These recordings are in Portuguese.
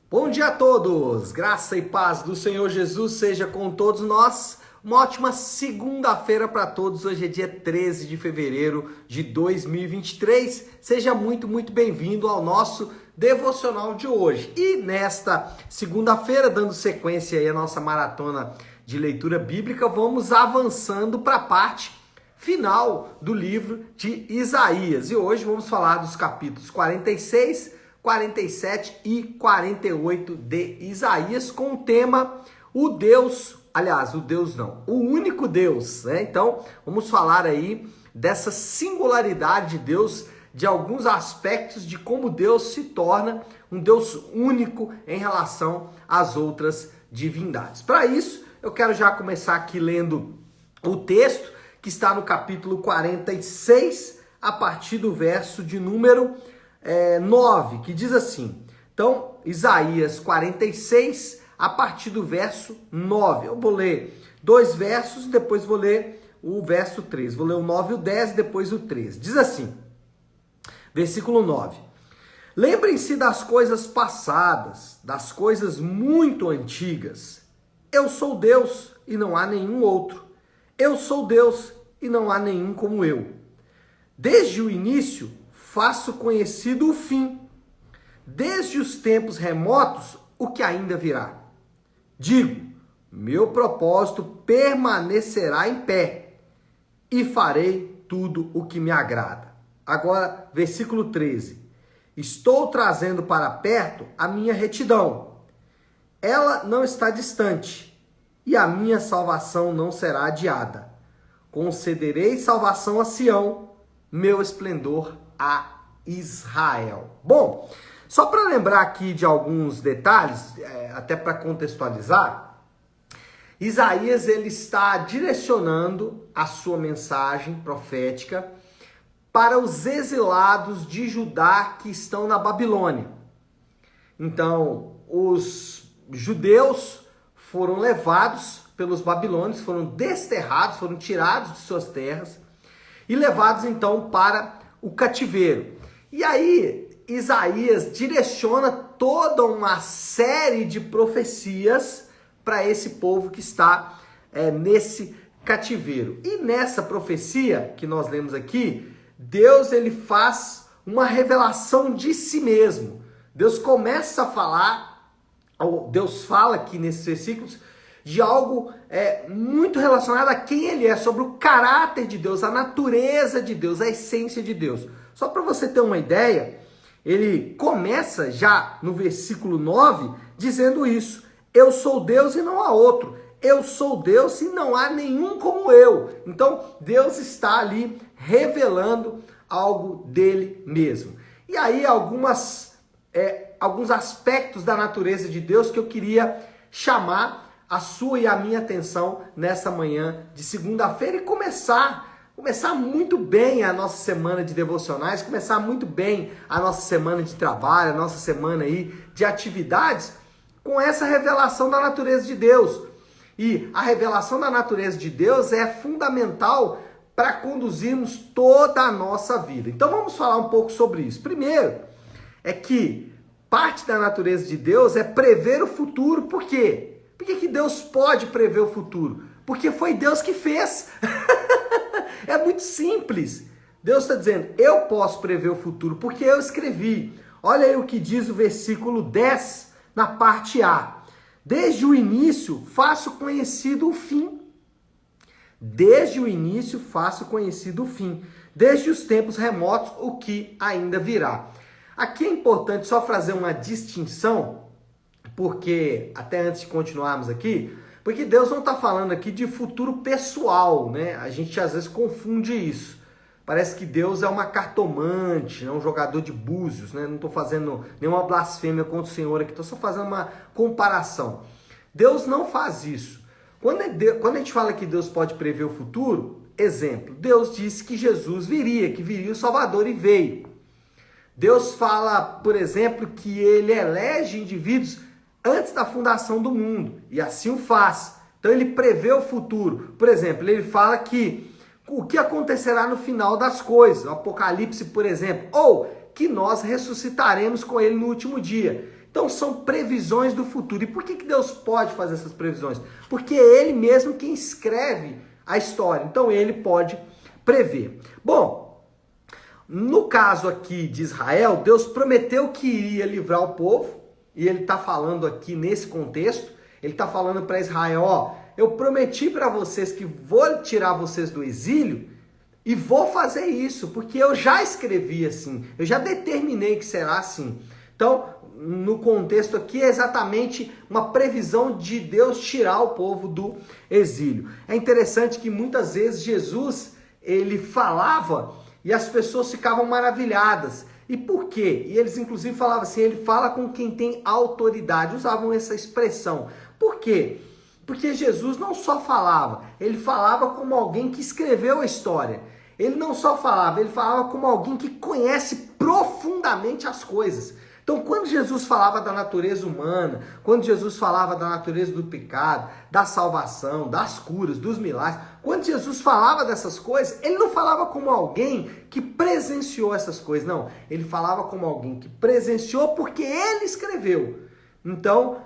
Bom dia a todos, graça e paz do Senhor Jesus seja com todos nós. Uma ótima segunda-feira para todos. Hoje é dia 13 de fevereiro de 2023. Seja muito bem-vindo ao nosso devocional de hoje. E nesta segunda-feira, dando sequência aí à nossa maratona de leitura bíblica, vamos avançando para a parte final do livro de Isaías. E hoje vamos falar dos capítulos 46, 47 e 48 de Isaías, com o tema o único Deus, né? Então, vamos falar aí dessa singularidade de Deus, de alguns aspectos de como Deus se torna um Deus único em relação às outras divindades. Para isso, eu quero já começar aqui lendo o texto que está no capítulo 46, a partir do verso de número 9, que diz assim. Então, Isaías 46, a partir do verso 9. Eu vou ler dois versos, depois vou ler o verso 3. Vou ler o 9 e o 10, depois o 13. Diz assim, versículo 9. Lembrem-se das coisas passadas, das coisas muito antigas. Eu sou Deus e não há nenhum outro. Eu sou Deus e não há nenhum como eu. Desde o início, faço conhecido o fim, desde os tempos remotos, o que ainda virá. Digo, meu propósito permanecerá em pé, e farei tudo o que me agrada. Agora, versículo 13. Estou trazendo para perto a minha retidão. Ela não está distante, e a minha salvação não será adiada. Concederei salvação a Sião, meu esplendor a Israel. Bom, só para lembrar aqui de alguns detalhes, até para contextualizar, Isaías ele está direcionando a sua mensagem profética para os exilados de Judá que estão na Babilônia. Então, os judeus foram levados pelos babilônios, foram desterrados, foram tirados de suas terras e levados então para o cativeiro. E aí, Isaías direciona toda uma série de profecias para esse povo que está nesse cativeiro. E nessa profecia que nós lemos aqui, Deus ele faz uma revelação de si mesmo. Deus começa a falar, Deus fala aqui nesses versículos, de algo muito relacionado a quem ele é, sobre o caráter de Deus, a natureza de Deus, a essência de Deus. Só para você ter uma ideia, ele começa já no versículo 9 dizendo isso. Eu sou Deus e não há outro. Eu sou Deus e não há nenhum como eu. Então, Deus está ali revelando algo dele mesmo. E aí, alguns aspectos da natureza de Deus que eu queria chamar a sua e a minha atenção nessa manhã de segunda-feira e começar muito bem a nossa semana de devocionais, começar muito bem a nossa semana de trabalho, a nossa semana aí de atividades com essa revelação da natureza de Deus. E a revelação da natureza de Deus é fundamental para conduzirmos toda a nossa vida. Então vamos falar um pouco sobre isso. Primeiro, é que parte da natureza de Deus é prever o futuro. Por quê? Por que Deus pode prever o futuro? Porque foi Deus que fez. É muito simples. Deus está dizendo, eu posso prever o futuro, porque eu escrevi. Olha aí o que diz o versículo 10, na parte A. Desde o início, faço conhecido o fim. Desde o início, faço conhecido o fim. Desde os tempos remotos, o que ainda virá. Aqui é importante só fazer uma distinção, porque, até antes de continuarmos aqui, porque Deus não está falando aqui de futuro pessoal, né? A gente às vezes confunde isso. Parece que Deus é uma cartomante, né? Um jogador de búzios, né? Não estou fazendo nenhuma blasfêmia contra o Senhor aqui, estou só fazendo uma comparação. Deus não faz isso. Quando a gente fala que Deus pode prever o futuro, exemplo, Deus disse que Jesus viria, que viria o Salvador e veio. Deus fala, por exemplo, que ele elege indivíduos antes da fundação do mundo, e assim o faz. Então ele prevê o futuro. Por exemplo, ele fala que o que acontecerá no final das coisas, o Apocalipse, por exemplo, ou que nós ressuscitaremos com ele no último dia. Então são previsões do futuro. E por que Deus pode fazer essas previsões? Porque é Ele mesmo quem escreve a história. Então Ele pode prever. Bom, no caso aqui de Israel, Deus prometeu que iria livrar o povo. E Ele está falando aqui nesse contexto. Ele está falando para Israel, ó, eu prometi para vocês que vou tirar vocês do exílio e vou fazer isso, porque eu já escrevi assim, eu já determinei que será assim. Então, no contexto aqui é exatamente uma previsão de Deus tirar o povo do exílio. É interessante que muitas vezes Jesus, ele falava e as pessoas ficavam maravilhadas. E por quê? E eles inclusive falavam assim, ele fala com quem tem autoridade, usavam essa expressão. Por quê? Porque Jesus não só falava, ele falava como alguém que escreveu a história. Ele não só falava, ele falava como alguém que conhece profundamente as coisas. Então, quando Jesus falava da natureza humana, quando Jesus falava da natureza do pecado, da salvação, das curas, dos milagres, quando Jesus falava dessas coisas, ele não falava como alguém que presenciou essas coisas, não. Ele falava como alguém que presenciou porque ele escreveu. Então,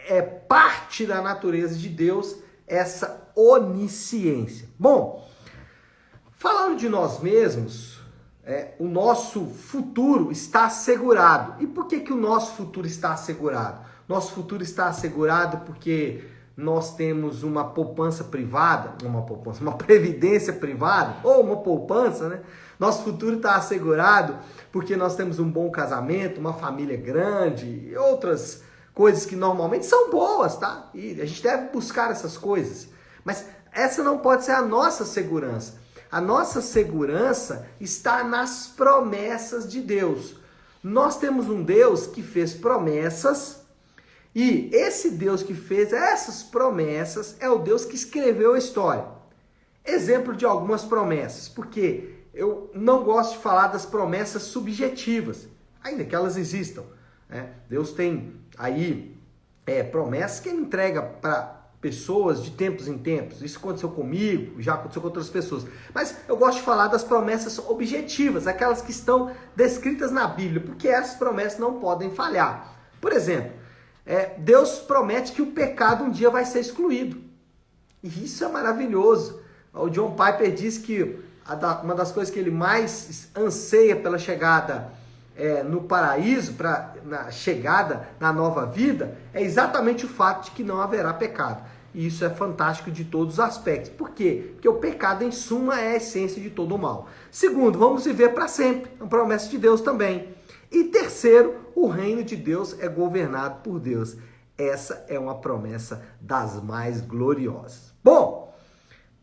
é parte da natureza de Deus essa onisciência. Bom, falando de nós mesmos, o nosso futuro está assegurado. E por que o nosso futuro está assegurado? Nosso futuro está assegurado porque nós temos uma poupança privada, uma previdência privada, ou uma poupança, né? Nosso futuro está assegurado porque nós temos um bom casamento, uma família grande e outras coisas que normalmente são boas, tá? E a gente deve buscar essas coisas. Mas essa não pode ser a nossa segurança. A nossa segurança está nas promessas de Deus. Nós temos um Deus que fez promessas e esse Deus que fez essas promessas é o Deus que escreveu a história. Exemplo de algumas promessas, porque eu não gosto de falar das promessas subjetivas, ainda que elas existam, né? Deus tem aí promessas que ele entrega para pessoas de tempos em tempos. Isso aconteceu comigo, já aconteceu com outras pessoas. Mas eu gosto de falar das promessas objetivas, aquelas que estão descritas na Bíblia, porque essas promessas não podem falhar. Por exemplo, Deus promete que o pecado um dia vai ser excluído. E isso é maravilhoso. O John Piper diz que uma das coisas que ele mais anseia pela chegada no paraíso, na chegada na nova vida, é exatamente o fato de que não haverá pecado. E isso é fantástico de todos os aspectos. Por quê? Porque o pecado, em suma, é a essência de todo o mal. Segundo, vamos viver para sempre. É uma promessa de Deus também. E terceiro, o reino de Deus é governado por Deus. Essa é uma promessa das mais gloriosas. Bom,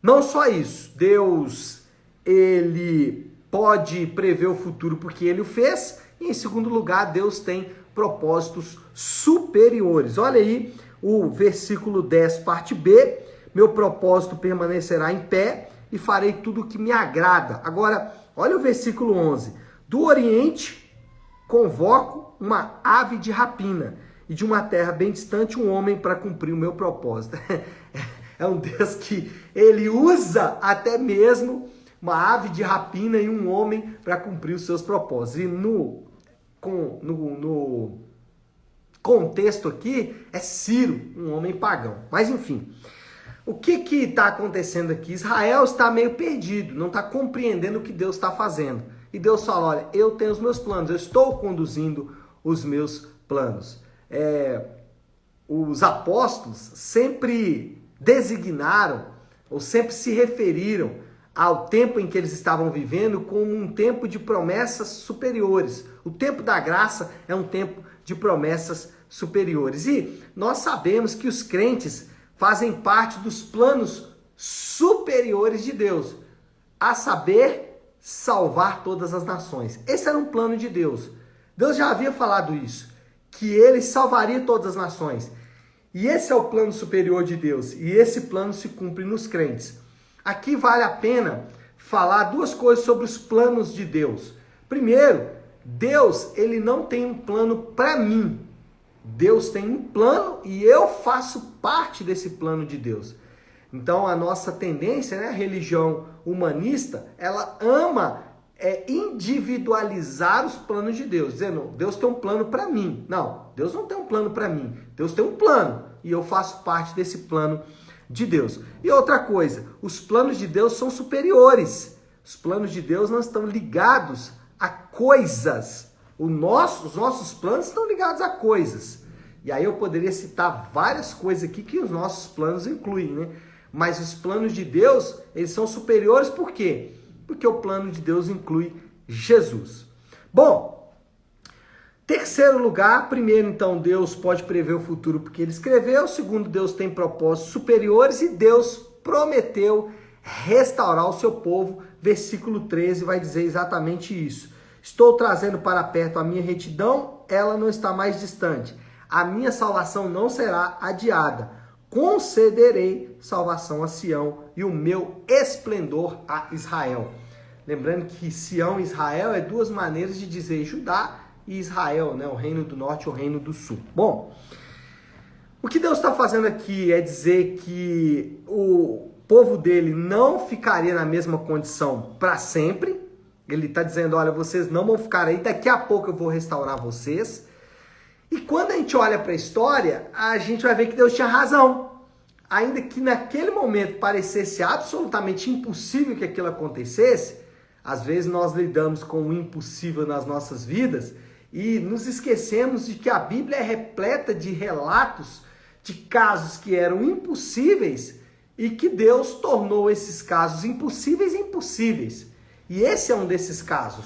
não só isso. Deus, ele pode prever o futuro porque ele o fez. E em segundo lugar, Deus tem propósitos superiores. Olha aí o versículo 10, parte B. Meu propósito permanecerá em pé e farei tudo o que me agrada. Agora, olha o versículo 11. Do Oriente convoco uma ave de rapina e de uma terra bem distante um homem para cumprir o meu propósito. É um Deus que ele usa até mesmo uma ave de rapina e um homem para cumprir os seus propósitos. E no contexto aqui é Ciro, um homem pagão. Mas enfim, o que está acontecendo aqui? Israel está meio perdido, não está compreendendo o que Deus está fazendo. E Deus fala, olha, eu tenho os meus planos, eu estou conduzindo os meus planos. Os apóstolos sempre designaram, ou sempre se referiram ao tempo em que eles estavam vivendo como um tempo de promessas superiores. O tempo da graça é um tempo de promessas superiores. E nós sabemos que os crentes fazem parte dos planos superiores de Deus, a saber, salvar todas as nações. Esse era um plano de Deus. Deus já havia falado isso, que ele salvaria todas as nações. E esse é o plano superior de Deus. E esse plano se cumpre nos crentes. Aqui vale a pena falar duas coisas sobre os planos de Deus. Primeiro, Deus, ele não tem um plano para mim. Deus tem um plano e eu faço parte desse plano de Deus. Então a nossa tendência, né, a religião humanista, ela ama individualizar os planos de Deus, dizendo, Deus tem um plano para mim. Não, Deus não tem um plano para mim. Deus tem um plano e eu faço parte desse plano de Deus. E outra coisa, os planos de Deus são superiores. Os planos de Deus não estão ligados a coisas. Os nossos planos estão ligados a coisas. E aí eu poderia citar várias coisas aqui que os nossos planos incluem, né? Mas os planos de Deus, eles são superiores por quê? Porque o plano de Deus inclui Jesus. Bom, terceiro lugar, primeiro então Deus pode prever o futuro porque ele escreveu, segundo Deus tem propósitos superiores e Deus prometeu restaurar o seu povo. Versículo 13 vai dizer exatamente isso. Estou trazendo para perto a minha retidão, ela não está mais distante. A minha salvação não será adiada. Concederei salvação a Sião e o meu esplendor a Israel. Lembrando que Sião e Israel é duas maneiras de dizer Judá e Israel, né? O reino do norte e o reino do sul. Bom, o que Deus está fazendo aqui é dizer que o povo dele não ficaria na mesma condição para sempre. Ele está dizendo, olha, vocês não vão ficar aí, daqui a pouco eu vou restaurar vocês. E quando a gente olha para a história, a gente vai ver que Deus tinha razão. Ainda que naquele momento parecesse absolutamente impossível que aquilo acontecesse, às vezes nós lidamos com o impossível nas nossas vidas e nos esquecemos de que a Bíblia é repleta de relatos de casos que eram impossíveis e que Deus tornou esses casos impossíveis. E esse é um desses casos.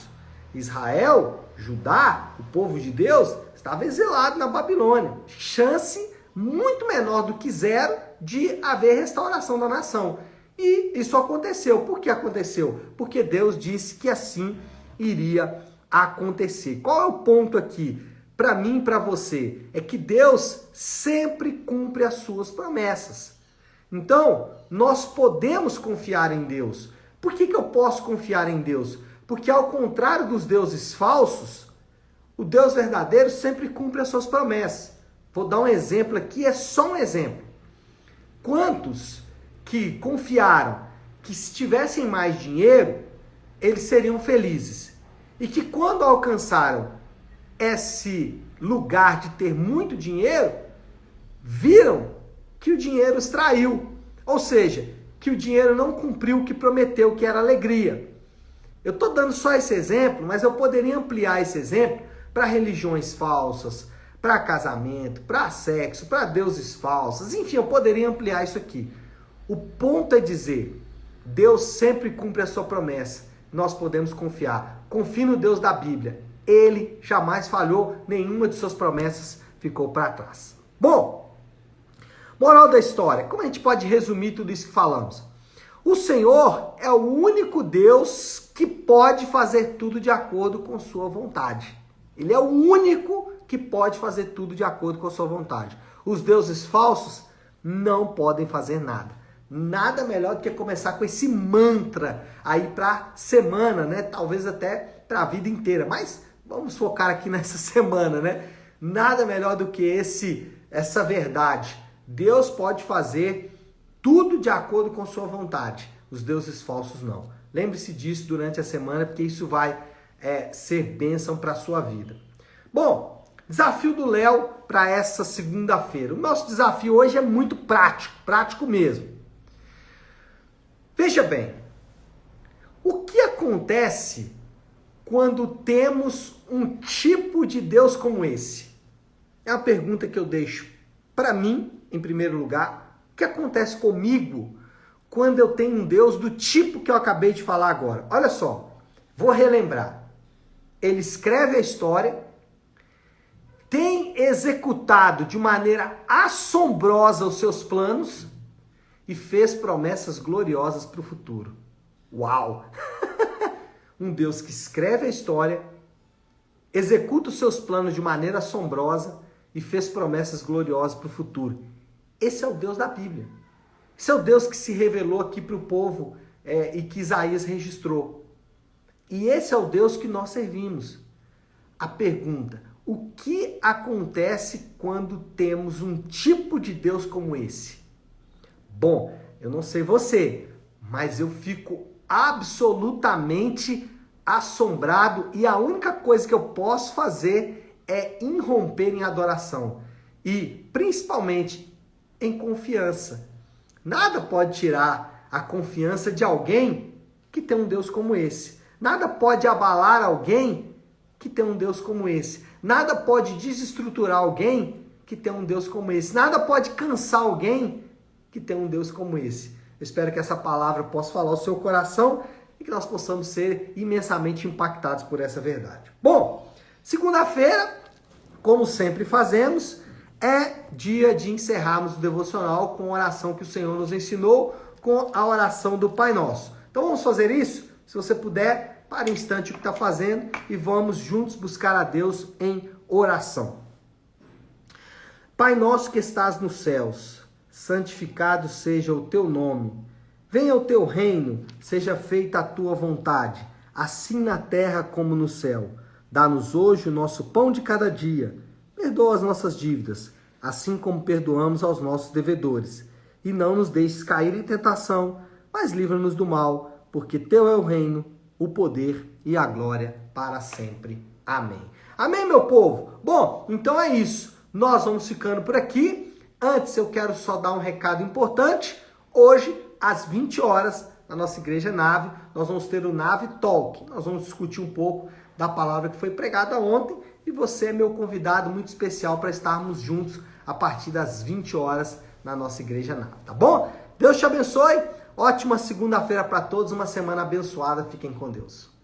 Israel, Judá, o povo de Deus, estava exilado na Babilônia. Chance muito menor do que zero de haver restauração da nação. E isso aconteceu. Por que aconteceu? Porque Deus disse que assim iria acontecer. Qual é o ponto aqui? Para mim e para você, é que Deus sempre cumpre as suas promessas. Então, nós podemos confiar em Deus. Por que eu posso confiar em Deus? Porque ao contrário dos deuses falsos, o Deus verdadeiro sempre cumpre as suas promessas. Vou dar um exemplo aqui, é só um exemplo. Quantos que confiaram que se tivessem mais dinheiro, eles seriam felizes? E que quando alcançaram esse lugar de ter muito dinheiro, viram que o dinheiro os traiu. Ou seja, que o dinheiro não cumpriu o que prometeu, que era alegria. Eu estou dando só esse exemplo, mas eu poderia ampliar esse exemplo para religiões falsas, para casamento, para sexo, para deuses falsos. Enfim, eu poderia ampliar isso aqui. O ponto é dizer, Deus sempre cumpre a sua promessa. Nós podemos confiar. Confie no Deus da Bíblia. Ele jamais falhou, nenhuma de suas promessas ficou para trás. Bom, moral da história. Como a gente pode resumir tudo isso que falamos? O Senhor é o único Deus que pode fazer tudo de acordo com sua vontade. Ele é o único que pode fazer tudo de acordo com a sua vontade. Os deuses falsos não podem fazer nada. Nada melhor do que começar com esse mantra aí para semana, né? Talvez até para a vida inteira. Mas vamos focar aqui nessa semana, né? Nada melhor do que essa verdade. Deus pode fazer tudo de acordo com sua vontade. Os deuses falsos não. Lembre-se disso durante a semana, porque isso vai ser bênção para a sua vida. Bom, desafio do Léo para essa segunda-feira. O nosso desafio hoje é muito prático mesmo. Veja bem, o que acontece quando temos um tipo de Deus como esse? É uma pergunta que eu deixo para mim, em primeiro lugar. O que acontece comigo quando eu tenho um Deus do tipo que eu acabei de falar agora? Olha só, vou relembrar. Ele escreve a história, tem executado de maneira assombrosa os seus planos e fez promessas gloriosas para o futuro. Uau! Um Deus que escreve a história, executa os seus planos de maneira assombrosa e fez promessas gloriosas para o futuro. Esse é o Deus da Bíblia. Esse é o Deus que se revelou aqui para o povo e que Isaías registrou. E esse é o Deus que nós servimos. A pergunta, o que acontece quando temos um tipo de Deus como esse? Bom, eu não sei você, mas eu fico absolutamente assombrado, e a única coisa que eu posso fazer é irromper em adoração e principalmente em confiança. Nada pode tirar a confiança de alguém que tem um Deus como esse. Nada pode abalar alguém que tem um Deus como esse. Nada pode desestruturar alguém que tem um Deus como esse. Nada pode cansar alguém que tem um Deus como esse. Eu espero que essa palavra possa falar ao seu coração e que nós possamos ser imensamente impactados por essa verdade. Bom, segunda-feira, como sempre fazemos, é dia de encerrarmos o devocional com a oração que o Senhor nos ensinou, com a oração do Pai Nosso. Então vamos fazer isso? Se você puder, pare um instante o que está fazendo e vamos juntos buscar a Deus em oração. Pai nosso que estás nos céus, santificado seja o teu nome. Venha o teu reino, seja feita a tua vontade, assim na terra como no céu. Dá-nos hoje o nosso pão de cada dia. Perdoa as nossas dívidas, assim como perdoamos aos nossos devedores. E não nos deixes cair em tentação, mas livra-nos do mal, porque teu é o reino, o poder e a glória para sempre. Amém. Amém, meu povo? Bom, então é isso. Nós vamos ficando por aqui. Antes, eu quero só dar um recado importante. Hoje, às 20 horas, na nossa Igreja Nave, nós vamos ter o Nave Talk. Nós vamos discutir um pouco da palavra que foi pregada ontem. E você é meu convidado muito especial para estarmos juntos a partir das 20 horas na nossa Igreja Nave. Tá bom? Deus te abençoe. Ótima segunda-feira para todos. Uma semana abençoada. Fiquem com Deus.